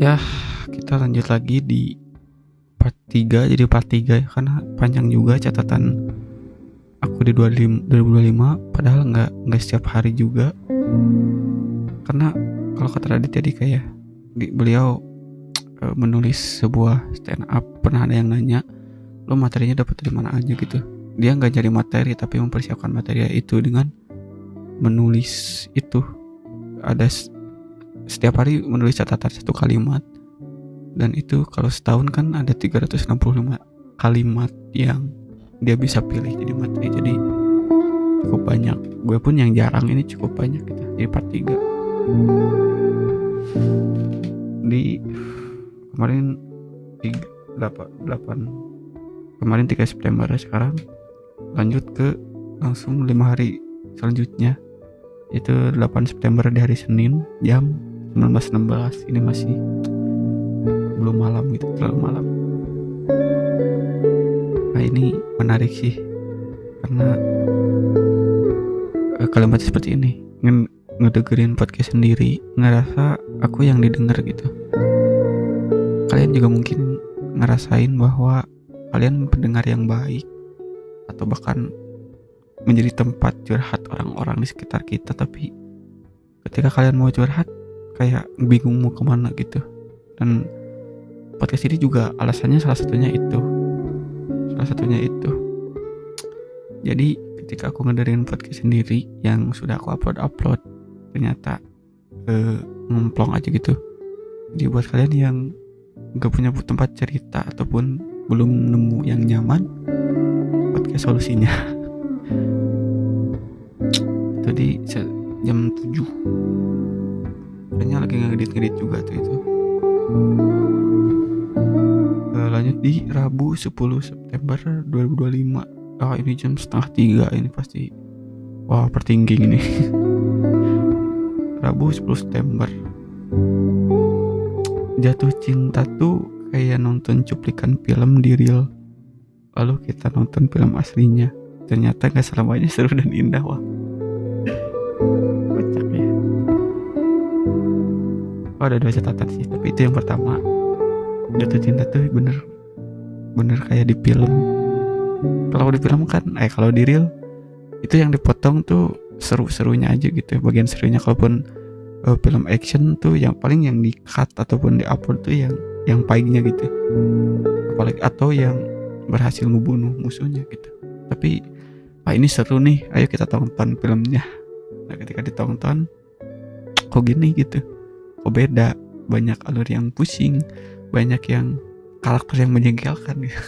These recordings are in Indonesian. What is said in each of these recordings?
Ya, kita lanjut lagi di part 3. Jadi part 3 ya, karena panjang juga catatan aku di 2025, padahal nggak setiap hari juga. Karena kalau kata Radit tadi kayak beliau menulis sebuah stand up, pernah ada yang nanya, lo materinya dapat dari mana aja gitu. Dia nggak cari materi tapi mempersiapkan materi itu dengan menulis itu. Ada setiap hari menulis catatan satu kalimat, dan itu kalau setahun kan ada 365 kalimat yang dia bisa pilih jadi materi. Jadi cukup banyak, gue pun yang jarang ini cukup banyak gitu. Jadi part 3 di kemarin 8 kemarin 3 September. Sekarang lanjut ke langsung 5 hari selanjutnya, itu 8 September di hari Senin jam 19.16. Ini masih belum malam gitu, terlalu malam. Nah ini menarik sih, karena kalimat seperti ini, ngedengerin podcast sendiri, ngerasa aku yang didengar gitu. Kalian juga mungkin ngerasain bahwa kalian pendengar yang baik, atau bahkan menjadi tempat curhat orang-orang di sekitar kita. Tapi ketika kalian mau curhat, kayak bingung mau kemana gitu. Dan podcast ini juga alasannya salah satunya itu. Jadi ketika aku ngedengerin podcast sendiri yang sudah aku upload, ternyata ngemplong aja gitu. Jadi buat kalian yang gak punya tempat cerita ataupun belum nemu yang nyaman, podcast solusinya. Tadi jam 7 kayaknya lagi ngedit juga tuh itu. Lanjut di Rabu 10 September 2025. Ini jam 2:30. Ini pasti pertinggi ini. Rabu 10 September. Jatuh cinta tuh kayak nonton cuplikan film di reel, lalu kita nonton film aslinya. Ternyata gak selamanya seru dan indah. Wah, kocak ya. Ada 2 catatan sih, tapi itu yang pertama. Jatuh cinta tuh bener kayak di film. Kalau di film kan, kalau di reel itu yang dipotong tuh seru-serunya aja gitu, bagian serunya. Kalaupun film action tuh yang paling yang di cut ataupun di upload tuh yang paginya gitu, apalagi atau yang berhasil ngebunuh musuhnya gitu. Tapi ini seru nih, ayo kita tonton filmnya. Nah ketika ditonton, kok gini gitu, kok beda, banyak alur yang pusing, banyak yang karakter yang menjengkelkan gitu.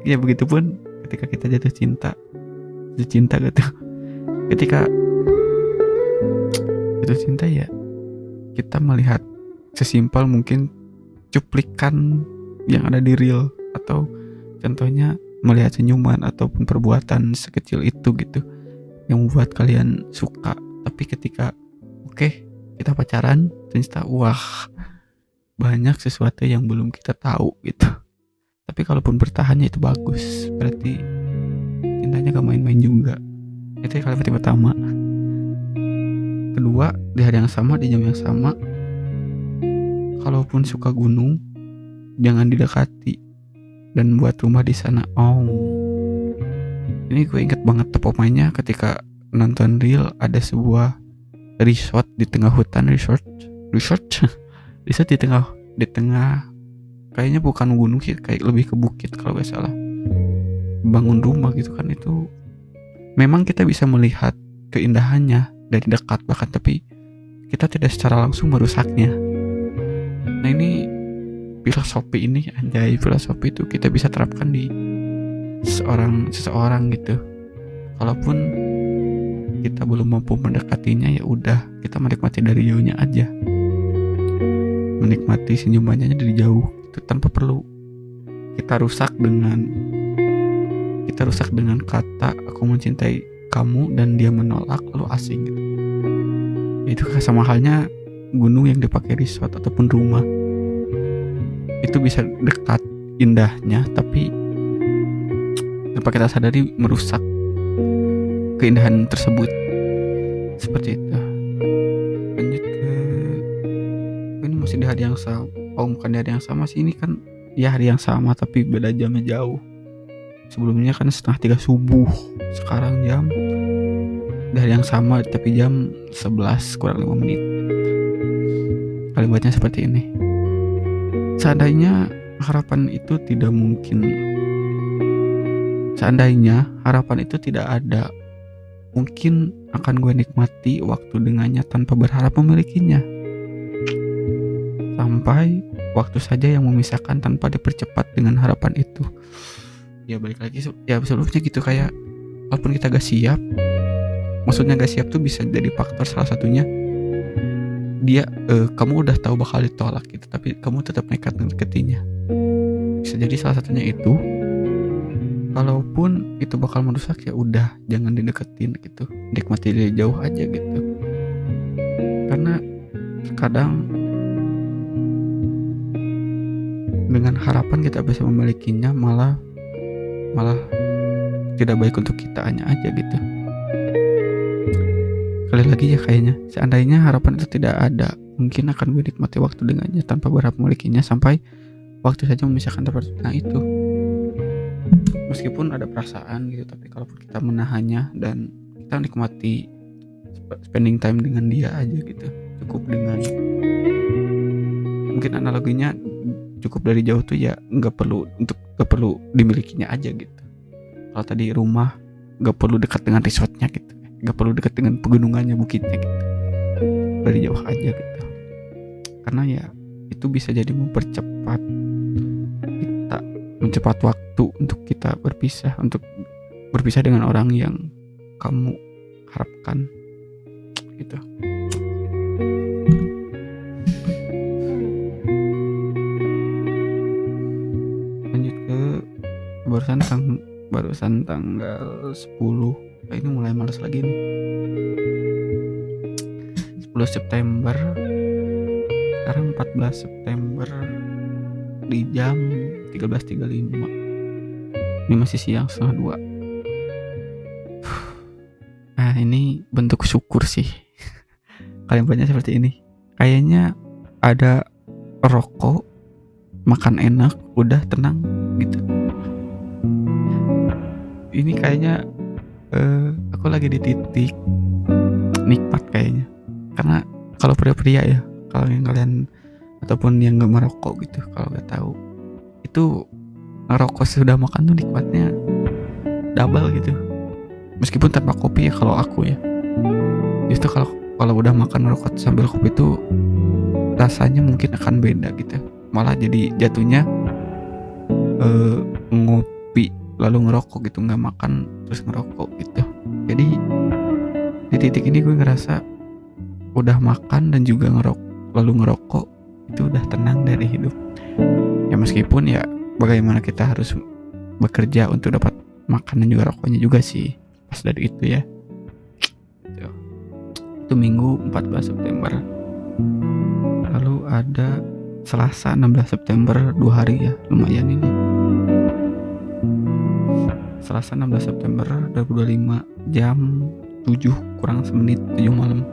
Ya begitupun ketika kita jatuh cinta gitu. Ketika jatuh cinta ya kita melihat sesimpel mungkin cuplikan yang ada di reel, atau contohnya melihat senyuman ataupun perbuatan sekecil itu gitu yang membuat kalian suka. Tapi ketika kita pacaran, ternyata banyak sesuatu yang belum kita tahu gitu. Tapi kalaupun bertahannya itu bagus, berarti cintanya gak main-main juga. Itu kalimat yang pertama. Kedua, di hari yang sama, di jam yang sama, kalaupun suka gunung, jangan didekati dan buat rumah di sana. Ini gue inget banget top of mind-nya ketika nonton reel. Ada sebuah resort di tengah hutan, resort di tengah kayaknya bukan gunung sih, kayak lebih ke bukit kalau gak salah. Bangun rumah gitu kan, itu memang kita bisa melihat keindahannya dari dekat bahkan, tapi kita tidak secara langsung merusaknya. Nah ini filosofi itu kita bisa terapkan di seseorang gitu. Kalaupun kita belum mampu mendekatinya, ya udah, kita menikmati dari jauhnya aja, menikmati senyumannya dari jauh itu, tanpa perlu kita rusak dengan kata aku mencintai kamu dan dia menolak lalu asing gitu. Itu sama halnya gunung yang dipakai resort ataupun rumah. Itu bisa dekat indahnya, tapi tanpa kita sadari merusak keindahan tersebut. Seperti itu. Lanjut ke ini masih di hari yang sama. Oh bukan di hari yang sama sih, ini kan ya hari yang sama tapi beda jamnya jauh. Sebelumnya kan 2:30 subuh, sekarang jam di hari yang sama tapi jam 11 kurang 5 menit. Kalimatnya seperti ini. Seandainya harapan itu tidak mungkin, seandainya harapan itu tidak ada, mungkin akan gue nikmati waktu dengannya tanpa berharap memilikinya. Sampai waktu saja yang memisahkan tanpa dipercepat dengan harapan itu. Ya balik lagi ya sebelumnya gitu, kayak walaupun kita gak siap, maksudnya gak siap tuh bisa jadi faktor salah satunya dia kamu udah tahu bakal ditolak gitu, tapi kamu tetap nekat mendekatinya. Bisa jadi salah satunya itu. Kalaupun itu bakal merusak, ya udah jangan dideketin gitu, nikmati dari jauh aja gitu. Karena kadang dengan harapan kita bisa memilikinya malah tidak baik untuk kita hanya aja gitu. Sekali lagi ya, kayaknya seandainya harapan itu tidak ada, mungkin akan gue nikmati waktu dengannya tanpa berharap memilikinya sampai waktu saja memisahkan tempat. Nah itu, meskipun ada perasaan gitu, tapi kalaupun kita menahannya dan kita nikmati spending time dengan dia aja gitu, cukup dengan, mungkin analoginya cukup dari jauh tuh ya nggak perlu dimilikinya aja gitu. Kalau tadi rumah nggak perlu dekat dengan resortnya gitu, nggak perlu dekat dengan pegunungannya, bukitnya gitu, dari jauh aja gitu. Karena ya itu bisa jadi mempercepat waktu untuk kita berpisah dengan orang yang kamu harapkan gitu. Lanjut ke barusan tanggal 10. Ini mulai males lagi nih. 10 September. Sekarang 14 September di jam 13.35. Ini masih siang, 1:30. Nah ini bentuk syukur sih. Kalimatnya seperti ini. Kayaknya ada rokok, makan enak, udah tenang gitu. Ini kayaknya aku lagi di titik nikmat kayaknya. Karena kalau pria-pria ya, kalau yang kalian ataupun yang gak merokok gitu, kalau gak tahu, itu ngerokok sudah makan tuh nikmatnya double gitu. Meskipun tanpa kopi ya kalau aku ya. Justru kalau udah makan ngerokok sambil kopi itu rasanya mungkin akan beda gitu. Malah jadi jatuhnya ngopi lalu ngerokok gitu, nggak makan terus ngerokok gitu. Jadi di titik ini gue ngerasa udah makan dan juga lalu ngerokok itu udah tenang dari hidup. Ya meskipun ya bagaimana kita harus bekerja untuk dapat makan dan juga rokoknya juga sih pas dari itu ya. Itu Minggu 14 September. Lalu ada Selasa 16 September, 2 hari ya, lumayan ini. Selasa 16 September 2025 jam 7 kurang semenit 7 malam.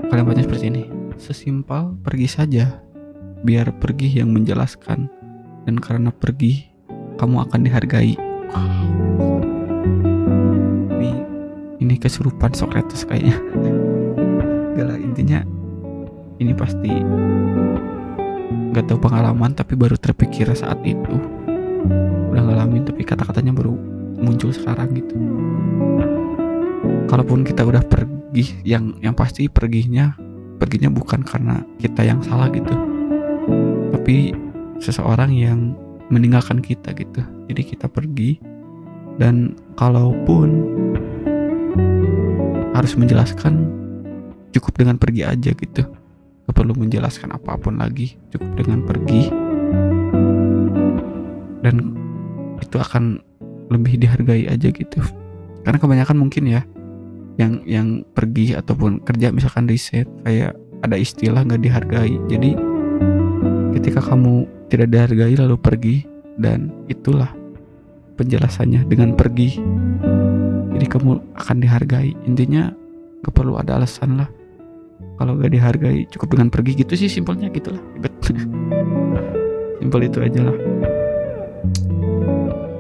Kalimatnya seperti ini. Sesimpel pergi saja, biar pergi yang menjelaskan, dan karena pergi kamu akan dihargai. Ini kesurupan Socrates kayaknya. Gak lah, intinya ini pasti gak tahu pengalaman tapi baru terpikir saat itu. Udah ngalamin tapi kata-katanya baru muncul sekarang gitu. Kalaupun kita udah pergi, yang pasti perginya bukan karena kita yang salah gitu, tapi seseorang yang meninggalkan kita gitu. Jadi kita pergi, dan kalaupun harus menjelaskan, cukup dengan pergi aja gitu. Gak perlu menjelaskan apapun lagi, cukup dengan pergi, dan itu akan lebih dihargai aja gitu. Karena kebanyakan mungkin ya yang pergi ataupun kerja misalkan riset, kayak ada istilah gak dihargai. Jadi ketika kamu tidak dihargai lalu pergi, dan itulah penjelasannya dengan pergi, jadi kamu akan dihargai. Intinya gak perlu ada alasan lah, Kalau gak dihargai cukup dengan pergi, gitu sih simpelnya, gitulah ribet. Simpel itu aja lah.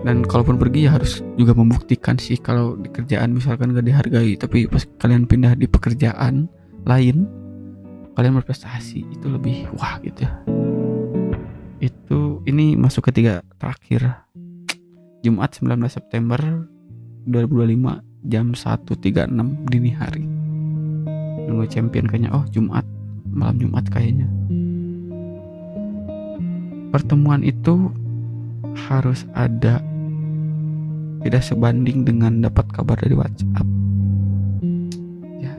Dan kalaupun pergi ya harus juga membuktikan sih. Kalau di kerjaan misalkan gak dihargai, tapi pas kalian pindah di pekerjaan lain kalian berprestasi, itu lebih wah gitu ya. Ini masuk ke 3 terakhir. Jumat 19 September 2025 jam 1.36 dini hari. Nunggu champion kayaknya. Oh, malam Jumat kayaknya. Pertemuan itu harus ada, tidak sebanding dengan dapat kabar dari WhatsApp. Ya.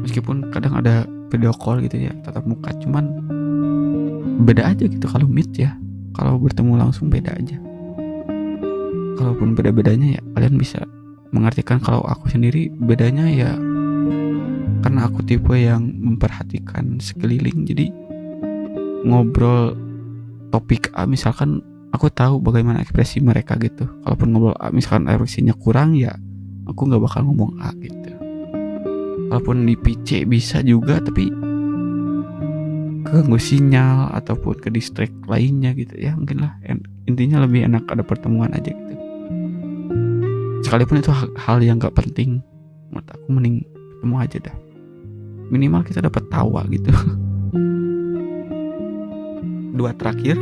Meskipun kadang ada video call gitu ya, tatap muka, cuman beda aja gitu kalau meet ya. Kalau bertemu langsung beda aja. Kalaupun beda-bedanya ya kalian bisa mengartikan. Kalau aku sendiri bedanya ya karena aku tipe yang memperhatikan sekeliling, jadi ngobrol topik A misalkan aku tahu bagaimana ekspresi mereka gitu. Kalaupun ngobrol A misalkan ekspresinya kurang, ya aku nggak bakal ngomong A gitu. Kalaupun di PC bisa juga, tapi keganggu sinyal ataupun ke distract lainnya gitu ya, mungkin lah. Intinya lebih enak ada pertemuan aja gitu. Sekalipun itu hal yang gak penting, menurut aku mending ketemu aja dah. Minimal kita dapat tawa gitu. 2 terakhir,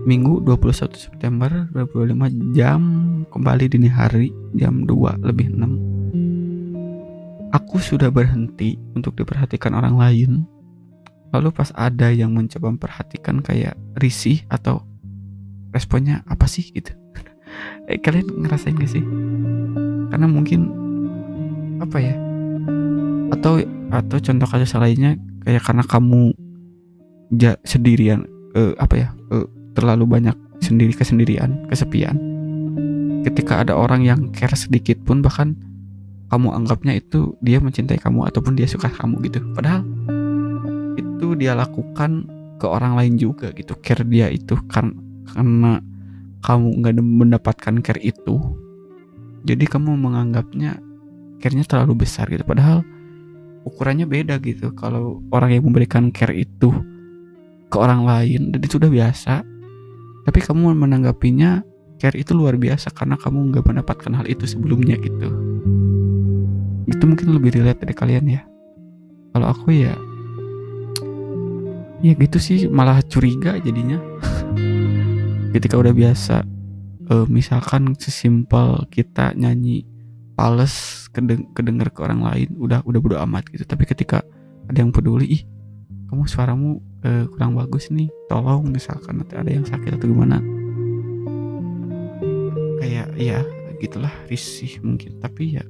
Minggu 21 September 2025 jam kembali dini hari jam 2:06. Aku sudah berhenti untuk diperhatikan orang lain. Lalu pas ada yang mencoba memperhatikan kayak risih atau responnya apa sih gitu. Kalian ngerasain gak sih? Karena mungkin apa ya? Atau contoh kasus lainnya kayak karena kamu sendirian, terlalu banyak kesepian. Ketika ada orang yang care sedikit pun, bahkan kamu anggapnya itu dia mencintai kamu ataupun dia suka kamu gitu. Padahal itu dia lakukan ke orang lain juga gitu. Care dia itu karena kamu gak mendapatkan care itu, jadi kamu menganggapnya care-nya terlalu besar gitu. Padahal ukurannya beda gitu. Kalau orang yang memberikan care itu ke orang lain dan itu udah biasa, tapi kamu menanggapinya care itu luar biasa karena kamu gak mendapatkan hal itu sebelumnya gitu. Itu mungkin lebih relate dari kalian ya. Kalau aku ya gitu sih, malah curiga jadinya. Ketika udah biasa, misalkan sesimpel kita nyanyi pales kedenger ke orang lain, udah bodo amat gitu. Tapi ketika ada yang peduli, kamu suaramu kurang bagus nih, tolong, misalkan nanti ada yang sakit atau gimana, kayak ya gitulah, risih mungkin. Tapi ya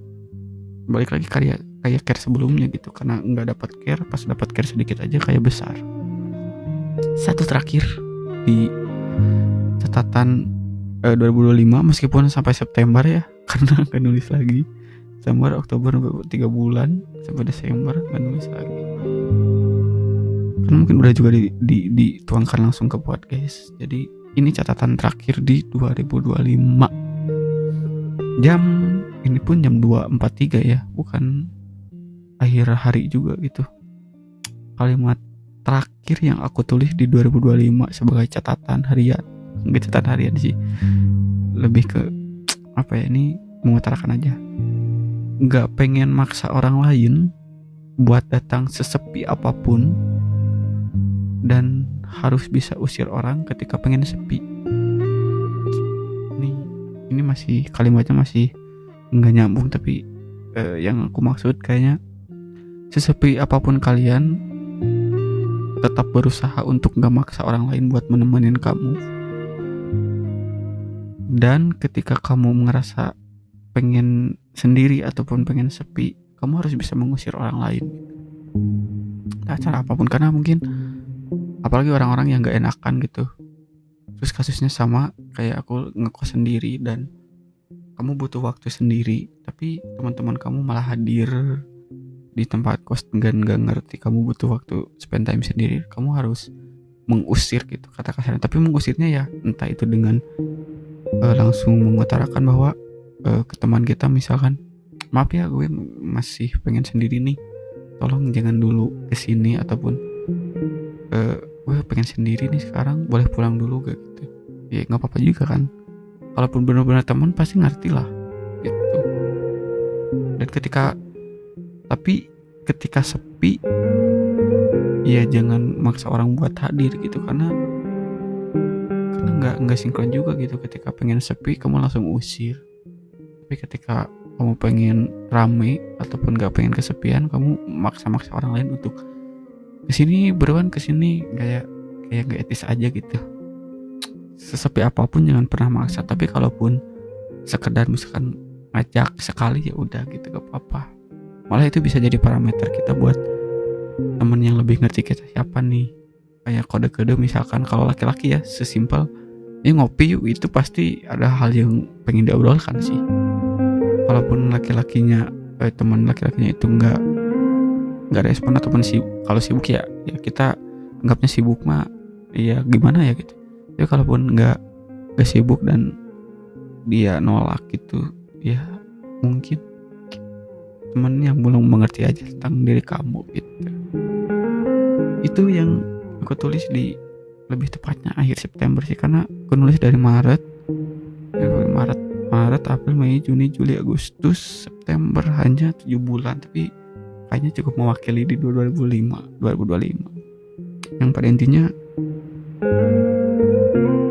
balik lagi kayak care sebelumnya gitu, karena nggak dapat care, pas dapat care sedikit aja kayak besar. 1 terakhir di catatan 2025, meskipun sampai September ya, karena gak nulis lagi. September, Oktober, 3 bulan sampai Desember gak nulis lagi. Karena mungkin udah juga dituangkan langsung ke podcast. Jadi ini catatan terakhir di 2025. Jam ini pun jam 2.43 ya, bukan akhir hari juga gitu. Kalimat terakhir yang aku tulis di 2025 sebagai catatan harian. Nggak catatan harian sih, lebih ke apa ya, ini mengutarakan aja. Nggak pengen maksa orang lain buat datang sesepi apapun, dan harus bisa usir orang ketika pengen sepi. Ini masih kalimatnya masih nggak nyambung, tapi yang aku maksud kayaknya sesepi apapun kalian tetap berusaha untuk nggak maksa orang lain buat menemenin kamu. Dan ketika kamu ngerasa pengen sendiri ataupun pengen sepi, kamu harus bisa mengusir orang lain. Nah, cara apapun, karena mungkin apalagi orang-orang yang gak enakan gitu. Terus kasusnya sama kayak aku ngekos sendiri dan kamu butuh waktu sendiri, tapi teman-teman kamu malah hadir di tempat kos dan gak ngerti kamu butuh waktu spend time sendiri. Kamu harus mengusir gitu, kata kasarnya. Tapi mengusirnya ya entah itu dengan langsung mengutarakan bahwa ke teman kita misalkan, maaf ya gue masih pengen sendiri nih, tolong jangan dulu kesini, ataupun gue pengen sendiri nih sekarang, boleh pulang dulu gak gitu. Ya nggak apa-apa juga kan, kalaupun benar-benar teman pasti ngerti lah gitu. Dan tapi ketika sepi, ya jangan maksa orang buat hadir gitu, karena nggak sinkron juga gitu. Ketika pengen sepi kamu langsung usir, tapi ketika kamu pengen rame ataupun nggak pengen kesepian, kamu maksa-maksa orang lain untuk kesini, beruan kesini, kayak nggak etis aja gitu. Sesepi apapun jangan pernah maksa, tapi kalaupun sekedar misalkan ngajak sekali ya udah gitu, gak apa-apa. Malah itu bisa jadi parameter kita buat temen yang lebih ngerti kita siapa nih. Kayak kode-kode misalkan, kalau laki-laki ya sesimpel ini ngopi yuk, itu pasti ada hal yang pengen diobrolkan sih. Kalaupun teman laki-lakinya itu nggak respon ataupun kalau sibuk ya kita anggapnya sibuk mah ya gimana ya gitu. Tapi kalaupun nggak sibuk dan dia nolak gitu, ya mungkin teman yang belum mengerti aja tentang diri kamu gitu. Itu yang aku tulis di, lebih tepatnya akhir September sih, karena aku nulis dari Maret, April, Mei, Juni, Juli, Agustus, September, hanya 7 bulan, tapi kayaknya cukup mewakili di 2025. Yang pada intinya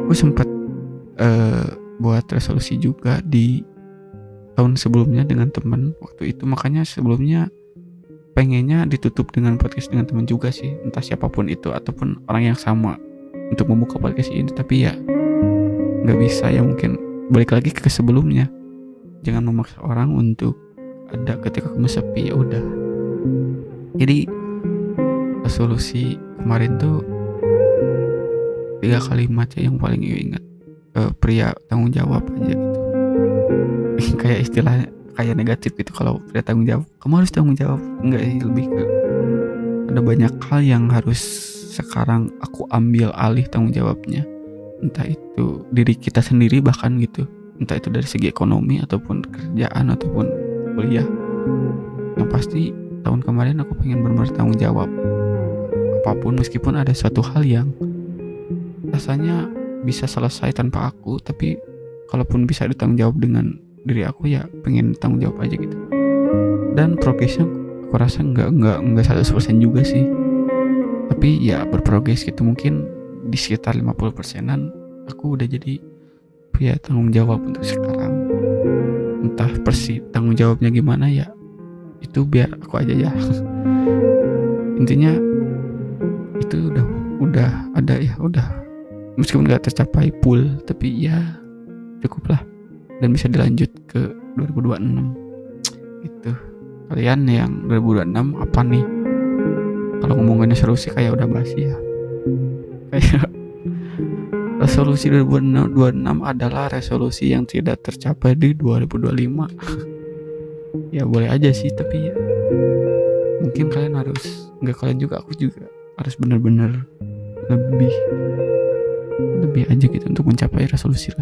aku sempat buat resolusi juga di tahun sebelumnya dengan teman waktu itu, makanya sebelumnya pengennya ditutup dengan podcast dengan teman juga sih, entah siapapun itu ataupun orang yang sama untuk membuka podcast ini. Tapi ya nggak bisa ya, mungkin balik lagi ke sebelumnya, jangan memaksa orang untuk ada ketika kamu sepi. Ya udah, jadi resolusi kemarin tuh 3 kalimat ya yang paling ingat, pria tanggung jawab aja gitu. Kayak istilahnya kayak negatif gitu, kalau pria tanggung jawab kamu harus tanggung jawab, enggak sih, lebih ke ada banyak hal yang harus sekarang aku ambil alih tanggung jawabnya, entah itu diri kita sendiri bahkan gitu, entah itu dari segi ekonomi ataupun kerjaan ataupun kuliah. Yang pasti tahun kemarin aku pengen benar-benar tanggung jawab apapun, meskipun ada suatu hal yang rasanya bisa selesai tanpa aku, tapi kalaupun bisa ditanggung jawab dengan diri aku, ya pengen tanggung jawab aja gitu. Dan progresnya aku rasa nggak 100% juga sih, tapi ya berprogres gitu. Mungkin di sekitar 50%-an aku udah jadi ya tanggung jawab untuk sekarang. Entah tanggung jawabnya gimana ya, itu biar aku aja ya. Intinya itu udah ada ya, udah meskipun nggak tercapai full, tapi ya cukup lah dan bisa dilanjut ke 2026 gitu. Kalian yang 2026 apa nih? Kalau ngomongin resolusi kayak udah basi ya. Kayak resolusi 2026 adalah resolusi yang tidak tercapai di 2025. Ya boleh aja sih, tapi ya mungkin kalian harus, nggak kalian juga, aku juga harus benar-benar lebih aja gitu untuk mencapai resolusi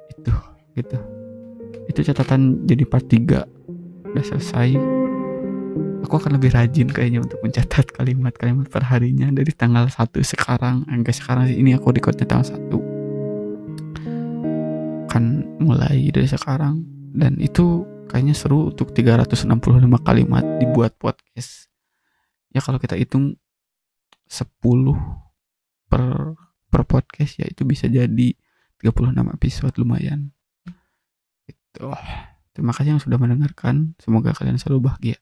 itu gitu. Itu catatan jadi part 3 udah selesai. Aku akan lebih rajin kayaknya untuk mencatat kalimat-kalimat per harinya dari tanggal 1 sekarang. Enggak sekarang sih, ini aku recordnya tanggal 1. Kan mulai dari sekarang, dan itu kayaknya seru untuk 365 kalimat dibuat podcast. Ya kalau kita hitung 10 per podcast ya itu bisa jadi 36 episode, lumayan. Gitu. Terima kasih yang sudah mendengarkan. Semoga kalian selalu bahagia.